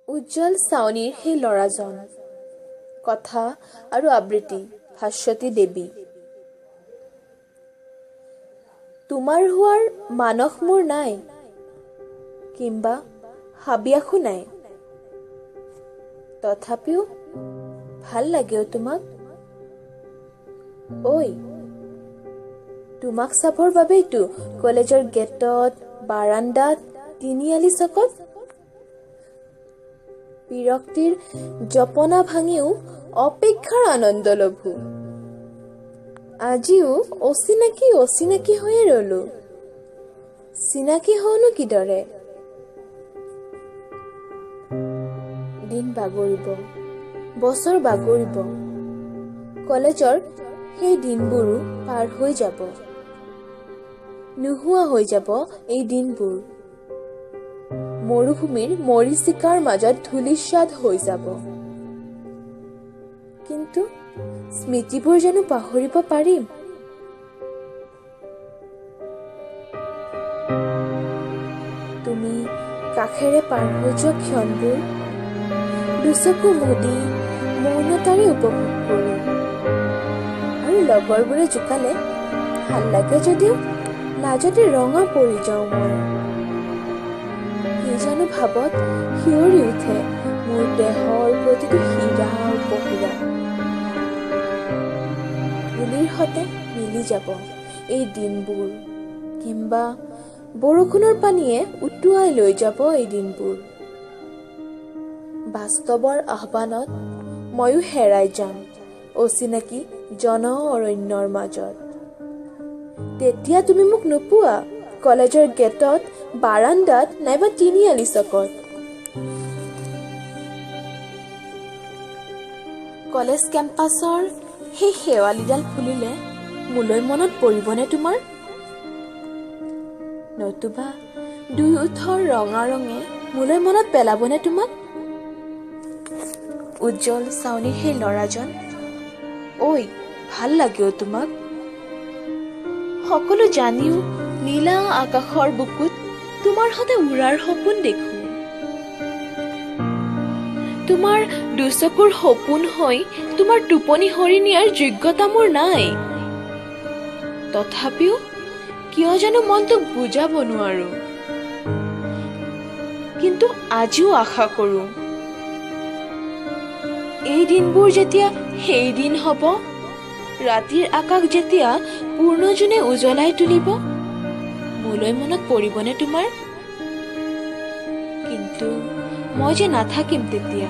উজ্জ্বল চাউনিৰ সেই ল'ৰাজন। কথা আৰু আবৃত্তি ভাস্বতী দেৱী। তোমাৰ হোৱাৰ মানস মোৰ নাই, কিম্বা হাবিয়াসো নাই, তথাপিও ভাল লাগেও তোমাক। ঐ, তোমাক চাবৰ বাবেইতো কলেজৰ গেটত, বাৰাণ্ডাত, তিনিআলি চকত বিৰক্তিৰ জপনা ভাঙিও অপেক্ষাৰ আনন্দ লভো। আজিও অচিনাকি হৈয়ে ৰলো। চিনাকি হওনো কিদৰে? দিন বাগৰিব, বছৰ বাগৰিব, কলেজৰ সেই দিনবোৰো পাৰ হৈ যাব। নোহোৱা হৈ যাব এই দিনবোৰ। মৰুভূমিৰ মৰীচিকাৰ মাজত ধূলিসাৎ হৈ যাব। কিন্তু স্মৃতিবোৰ জানো পাহৰিব পাৰিম? তুমি কাষেৰে পাৰ হৈ যোৱা ক্ষণবোৰ দুচকু মুদি মৌনতাৰে উপভোগ কৰোঁ। আৰু লগৰবোৰে জোকালে ভাল লাগে যদিও লাজতে ৰঙা পৰি যাওঁ মই। কি জানো ভাবত শিয়ৰি উঠে মোৰ দেহৰ প্ৰতিটো শিৰা উপশিৰা। ধূলিৰ সতে মিলি যাব এই দিনবোৰ, কিম্বা বৰষুণৰ পানীয়ে উটুৱাই লৈ যাব এই দিনবোৰ। বাস্তৱৰ আহ্বানত ময়ো হেৰাই যাম অচিনাকি জন অৰণ্যৰ মাজত। তেতিয়া তুমি মোক নোপোৱা কলেজৰ গেটত, বাৰাণ্ডাত, নাইবা তিনিআলি চকত। কলেজ কেম্পাছৰ সেই শেৱালিডাল ফুলিলে মোলৈ মনত পৰিবনে তোমাৰ? নতুবা দুই ওঠৰ ৰঙা ৰঙে মোলৈ মনত পেলাবনে তোমাক? উজ্জ্বল চাউনিৰ সেই ল'ৰাজন। ঐ, ভাল লাগেও তোমাক। সকলো জানিও নীলা আকাশৰ বুকুত তোমাৰ সতে উৰাৰ সপোন দেখো। তোমাৰ দুচকুৰ সপোন হৈ তোমাৰ টোপনি হৰি নিয়াৰ যোগ্যতা মোৰ নাই। তথাপিও কিয় জানো মনটোক বুজাব নোৱাৰো। কিন্তু আজিও আশা কৰো এই দিনবোৰ যেতিয়া সেই দিন হ'ব, ৰাতিৰ আকাশ যেতিয়া পূৰ্ণজোনে উজ্বলাই তুলিব, মোলৈ মনত পৰিবনে তোমাৰ? কিন্তু মই যে নাথাকিম তেতিয়া।